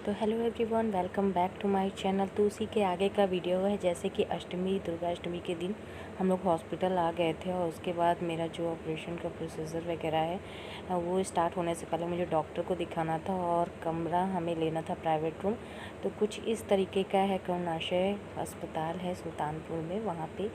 तो hello everyone, welcome back to my channel. तो उसी के आगे का वीडियो है। जैसे कि दुर्गा अष्टमी के दिन हम लोग हॉस्पिटल आ गए थे और उसके बाद मेरा जो ऑपरेशन का प्रोसीजर वगैरह है वो स्टार्ट होने से पहले मुझे डॉक्टर को दिखाना था और कमरा हमें लेना था प्राइवेट रूम। तो कुछ इस तरीके का है, करुणाशय अस्पताल है सुल्तानपुर में, वहाँ पे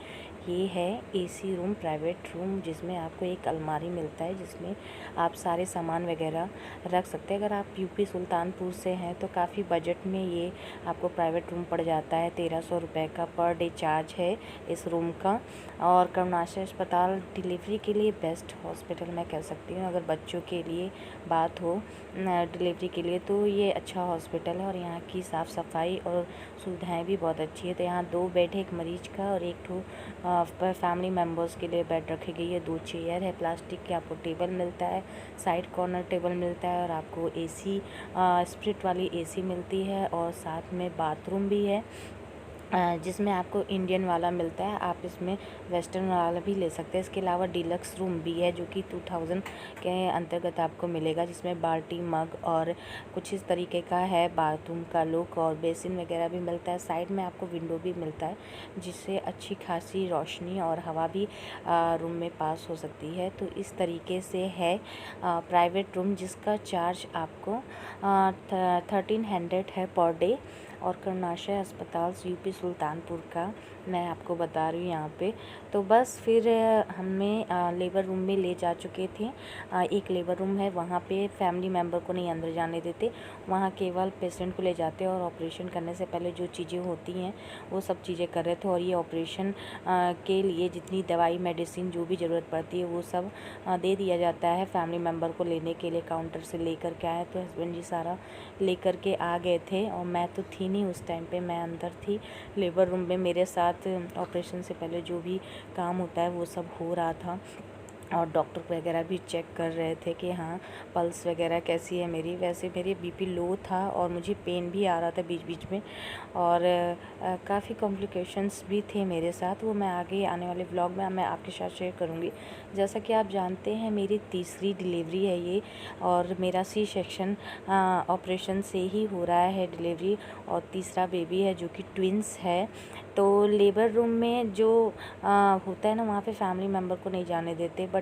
ये है एसी रूम, प्राइवेट रूम, जिसमें आपको एक अलमारी मिलता है जिसमें आप सारे सामान वगैरह रख सकते हैं। अगर आप यूपी सुल्तानपुर से हैं तो काफ़ी बजट में ये आपको प्राइवेट रूम पड़ जाता है। 1300 रुपये का पर डे चार्ज है इस रूम का। और करुणाशय अस्पताल डिलीवरी के लिए बेस्ट हॉस्पिटल मैं कह सकती हूँ। अगर बच्चों के लिए बात हो डिलीवरी के लिए तो ये अच्छा हॉस्पिटल है और यहाँ की साफ़ सफाई और सुविधाएं भी बहुत अच्छी है। तो यहाँ 2 बेड है, एक मरीज का और एक फैमिली मेम्बर्स के लिए बेड रखी गई है। 2 चेयर है प्लास्टिक के, आपको टेबल मिलता है, साइड कॉर्नर टेबल मिलता है और आपको एसी स्प्लिट वाली एसी मिलती है और साथ में बाथरूम भी है जिसमें आपको इंडियन वाला मिलता है। आप इसमें वेस्टर्न वाला भी ले सकते हैं। इसके अलावा डिलक्स रूम भी है जो कि 2000 के अंतर्गत आपको मिलेगा, जिसमें बाल्टी, मग और कुछ इस तरीके का है बाथरूम का लुक, और बेसिन वगैरह भी मिलता है। साइड में आपको विंडो भी मिलता है जिससे अच्छी खासी रोशनी और हवा भी रूम में पास हो सकती है। तो इस तरीके से है प्राइवेट रूम, जिसका चार्ज आपको 1300 है पर डे। और करुणाशय अस्पताल यूपी सुल्तानपुर का मैं आपको बता रही हूँ यहाँ पे। तो बस फिर हमें लेबर रूम में ले जा चुके थे। एक लेबर रूम है, वहाँ पे फैमिली मेम्बर को नहीं अंदर जाने देते, वहाँ केवल पेशेंट को ले जाते हैं और ऑपरेशन करने से पहले जो चीज़ें होती हैं वो सब चीज़ें कर रहे थे। और ये ऑपरेशन के लिए जितनी दवाई, मेडिसिन जो भी ज़रूरत पड़ती है वो सब दे दिया जाता है फैमिली मेम्बर को लेने के लिए। काउंटर से लेकर के आए तो हस्बैंड जी सारा लेकर के आ गए थे और मैं तो थी नहीं उस टाइम पे, मैं अंदर थी लेबर रूम में। मेरे साथ ऑपरेशन से पहले जो भी काम होता है वो सब हो रहा था और डॉक्टर वगैरह भी चेक कर रहे थे कि हाँ पल्स वगैरह कैसी है मेरी। वैसे मेरी बीपी लो था और मुझे पेन भी आ रहा था बीच बीच में और काफ़ी कॉम्प्लिकेशंस भी थे मेरे साथ। वो मैं आगे आने वाले व्लॉग में मैं आपके साथ शेयर करूँगी। जैसा कि आप जानते हैं मेरी तीसरी डिलीवरी है ये, और मेरा सी सेक्शन ऑपरेशन से ही हो रहा है डिलीवरी, और तीसरा बेबी है जो कि ट्विंस है। तो लेबर रूम में जो होता है ना, वहाँ पे फैमिली मेम्बर को नहीं जाने देते, बट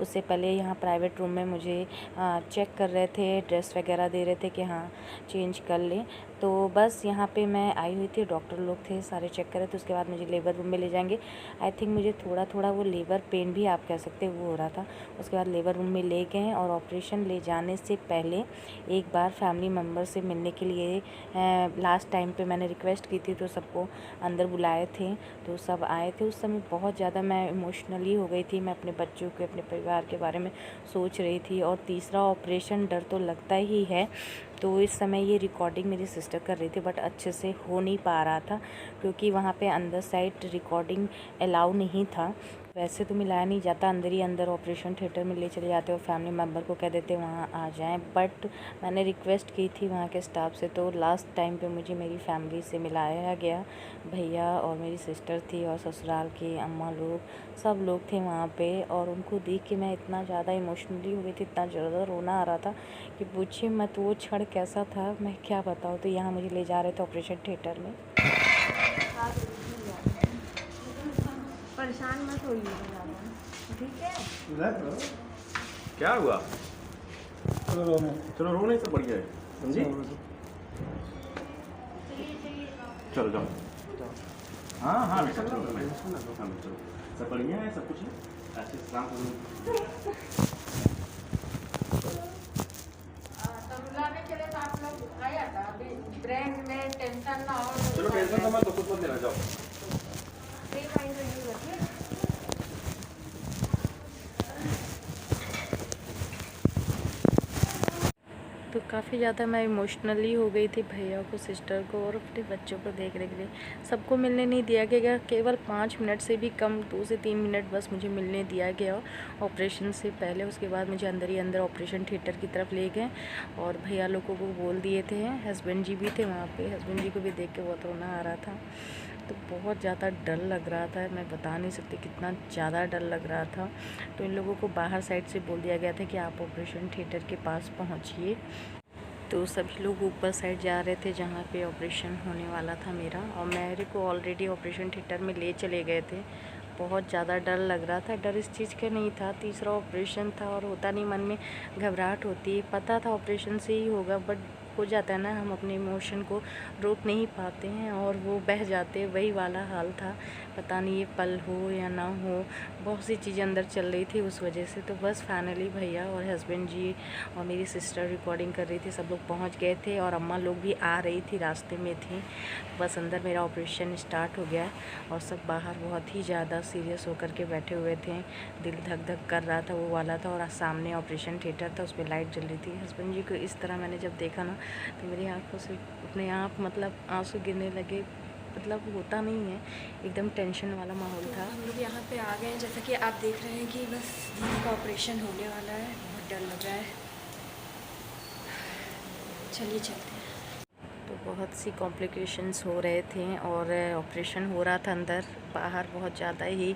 उससे पहले यहाँ प्राइवेट रूम में मुझे चेक कर रहे थे, ड्रेस वगैरह दे रहे थे कि हाँ चेंज कर लें। तो बस यहाँ पे मैं आई हुई थी, डॉक्टर लोग थे सारे चेक कर रहे थे। उसके बाद मुझे लेबर रूम में ले जाएंगे। आई थिंक मुझे थोड़ा थोड़ा वो लेबर पेन भी आप कह सकते हैं वो हो रहा था। उसके बाद लेबर रूम में ले गए और ऑपरेशन ले जाने से पहले एक बार फैमिली मेम्बर से मिलने के लिए लास्ट टाइम पे मैंने रिक्वेस्ट की थी तो सबको अंदर बुलाए थे, तो सब आए थे। उस समय बहुत ज़्यादा मैं इमोशनली हो गई थी। मैं अपने बच्चों के, अपने परिवार के बारे में सोच रही थी। और तीसरा ऑपरेशन, डर तो लगता ही है। तो इस समय ये रिकॉर्डिंग मेरी सिस्टर कर रही थी बट अच्छे से हो नहीं पा रहा था क्योंकि वहाँ पे अंदर साइड रिकॉर्डिंग अलाउ नहीं था। वैसे तो मिलाया नहीं जाता, अंदर ही अंदर ऑपरेशन थिएटर में ले चले जाते और फैमिली मेम्बर को कह देते वहाँ आ जाएं। बट मैंने रिक्वेस्ट की थी वहाँ के स्टाफ से, तो लास्ट टाइम पे मुझे मेरी फैमिली से मिलाया गया। भैया और मेरी सिस्टर थी और ससुराल की अम्मा लोग, सब लोग थे वहाँ पे। और उनको देख के मैं इतना ज़्यादा इमोशनली हो गई थी, इतना ज़्यादा रोना आ रहा था कि पूछिए मत। वो क्षण कैसा था मैं क्या बताऊँ। तो यहाँ मुझे ले जा रहे थे ऑपरेशन थिएटर में। परेशान मत होइए ज़्यादा, ठीक है? क्या हुआ? चलो रोने से बढ़िया है, समझी? चलो जाओ। हाँ हाँ बेटा चलो, चलो सब बढ़िया है, सब कुछ है अच्छे से काम करो। ब्रेन में टेंशन ना हो। चलो टेंशन मत, कुछ मत लेना, जाओ। तो काफ़ी ज़्यादा मैं इमोशनली हो गई थी भैया को, सिस्टर को और अपने बच्चों को देखने के लिए। सबको मिलने नहीं दिया गया, केवल 5 मिनट से भी कम, 2 से 3 मिनट बस मुझे मिलने दिया गया ऑपरेशन से पहले। उसके बाद मुझे अंदर ही अंदर ऑपरेशन थिएटर की तरफ ले गए और भैया लोगों को बोल दिए थे। हस्बैंड जी भी थे वहाँ पर, हस्बैंड जी को भी देख के बहुत रोना आ रहा था। तो बहुत ज़्यादा डर लग रहा था, मैं बता नहीं सकती कितना ज़्यादा डर लग रहा था। तो इन लोगों को बाहर साइड से बोल दिया गया था कि आप ऑपरेशन थिएटर के पास पहुँचिए। तो सभी लोग ऊपर साइड जा रहे थे जहाँ पे ऑपरेशन होने वाला था मेरा, और मेरे को ऑलरेडी ऑपरेशन थिएटर में ले चले गए थे। बहुत ज़्यादा डर लग रहा था। डर इस चीज़ का नहीं था, तीसरा ऑपरेशन था और होता नहीं, मन में घबराहट होती है। पता था ऑपरेशन से ही होगा, बट हो जाता है ना, हम अपने इमोशन को रोक नहीं पाते हैं और वो बह जाते, वही वाला हाल था। पता नहीं ये पल हो या ना हो, बहुत सी चीज़ें अंदर चल रही थी उस वजह से। तो बस फाइनली भैया और हस्बैंड जी और मेरी सिस्टर रिकॉर्डिंग कर रही थी, सब लोग पहुंच गए थे और अम्मा लोग भी आ रही थी, रास्ते में थी। बस अंदर मेरा ऑपरेशन स्टार्ट हो गया और सब बाहर बहुत ही ज़्यादा सीरियस होकर के बैठे हुए थे। दिल धक धक कर रहा था, वो वाला था। और सामने ऑपरेशन थिएटर था, उस पर लाइट जल रही थी। हस्बैंड जी को इस तरह मैंने जब देखा ना, तो मेरी आंखों से अपने आप मतलब आंसू गिरने लगे। मतलब होता नहीं है, एकदम टेंशन वाला माहौल था। हम लोग यहाँ पे आ गए हैं, जैसा कि आप देख रहे हैं कि बस दीदी का ऑपरेशन होने वाला है। बहुत डर लग रहा है, चलिए चलते हैं। तो बहुत सी कॉम्प्लिकेशंस हो रहे थे और ऑपरेशन हो रहा था अंदर। बाहर बहुत ज़्यादा ही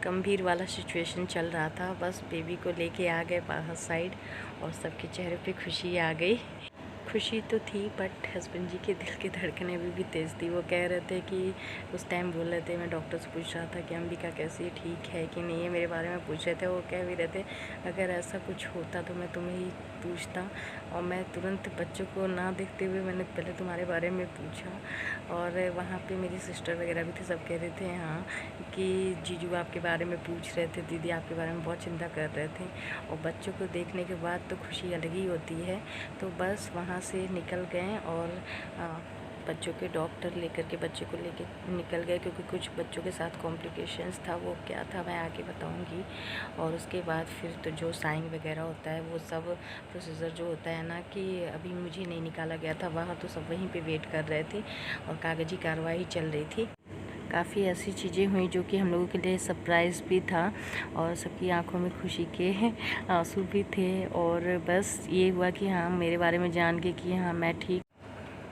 गंभीर वाला सिचुएशन चल रहा था। बस बेबी को लेके आ गए बाहर साइड और सबके चेहरे पे खुशी आ गई। खुशी तो थी, बट हस्बैंड जी के दिल की धड़कनें भी तेज़ थी। वो कह रहे थे कि उस टाइम बोल रहे थे, मैं डॉक्टर से पूछ रहा था कि अंबिका कैसी, ठीक है कि नहीं है, मेरे बारे में पूछ रहे थे। वो कह भी रहे थे अगर ऐसा कुछ होता तो मैं तुम्हें ही पूछता, और मैं तुरंत बच्चों को ना देखते हुए मैंने पहले तुम्हारे बारे में पूछा। और वहाँ पे मेरी सिस्टर वगैरह भी थे, सब कह रहे थे हाँ कि जीजू आपके बारे में पूछ रहे थे, दीदी आपके बारे में बहुत चिंता कर रहे थे। और बच्चों को देखने के बाद तो खुशी अलग ही होती है। तो बस वहाँ से निकल गए और बच्चों के डॉक्टर लेकर के बच्चे को लेके निकल गए, क्योंकि कुछ बच्चों के साथ कॉम्प्लिकेशंस था। वो क्या था मैं आगे बताऊंगी। और उसके बाद फिर तो जो साइन वगैरह होता है, वो सब प्रोसीजर जो होता है ना, कि अभी मुझे नहीं निकाला गया था वहाँ, तो सब वहीं पे वेट कर रहे थे और कागजी कार्रवाई चल रही थी। काफ़ी ऐसी चीज़ें हुई जो कि हम लोगों के लिए सरप्राइज़ भी था और सबकी आंखों में खुशी के आंसू भी थे। और बस ये हुआ कि हाँ, मेरे बारे में जान के कि हाँ मैं ठीक,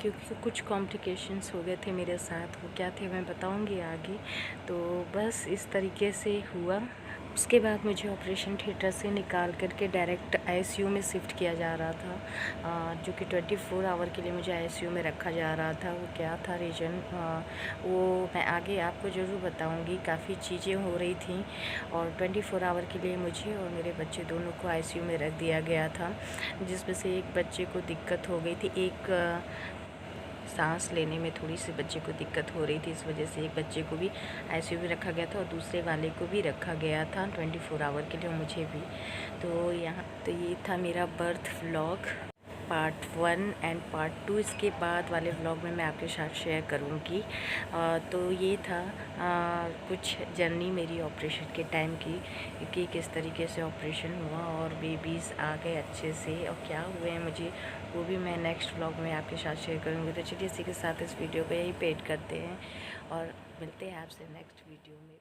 क्योंकि कुछ कॉम्प्लिकेशंस हो गए थे मेरे साथ। वो क्या थे मैं बताऊंगी आगे। तो बस इस तरीके से हुआ। उसके बाद मुझे ऑपरेशन थिएटर से निकाल करके डायरेक्ट आईसीयू में शिफ्ट किया जा रहा था, जो कि 24 आवर के लिए मुझे आईसीयू में रखा जा रहा था। वो क्या था रीज़न, वो मैं आगे आपको ज़रूर बताऊंगी। काफ़ी चीज़ें हो रही थी और 24 आवर के लिए मुझे और मेरे बच्चे दोनों को आईसीयू में रख दिया गया था, जिसमें से एक बच्चे को दिक्कत हो गई थी, एक सांस लेने में थोड़ी सी बच्चे को दिक्कत हो रही थी। इस वजह से एक बच्चे को भी आईसीयू में रखा गया था और दूसरे वाले को भी रखा गया था 24 आवर के लिए, मुझे भी। तो ये था मेरा birth vlog part 1 and part 2। इसके बाद वाले व्लॉग में मैं आपके साथ शेयर करूँगी। तो ये था कुछ जर्नी मेरी ऑपरेशन के टाइम की, कि किस तरीके से ऑपरेशन हुआ और बेबीज़ आ गए अच्छे से, और क्या हुए हैं मुझे, वो भी मैं नेक्स्ट व्लॉग में आपके साथ शेयर करूँगी। तो चलिए इसी के साथ इस वीडियो को यही पेड करते हैं और मिलते हैं आपसे नेक्स्ट वीडियो में।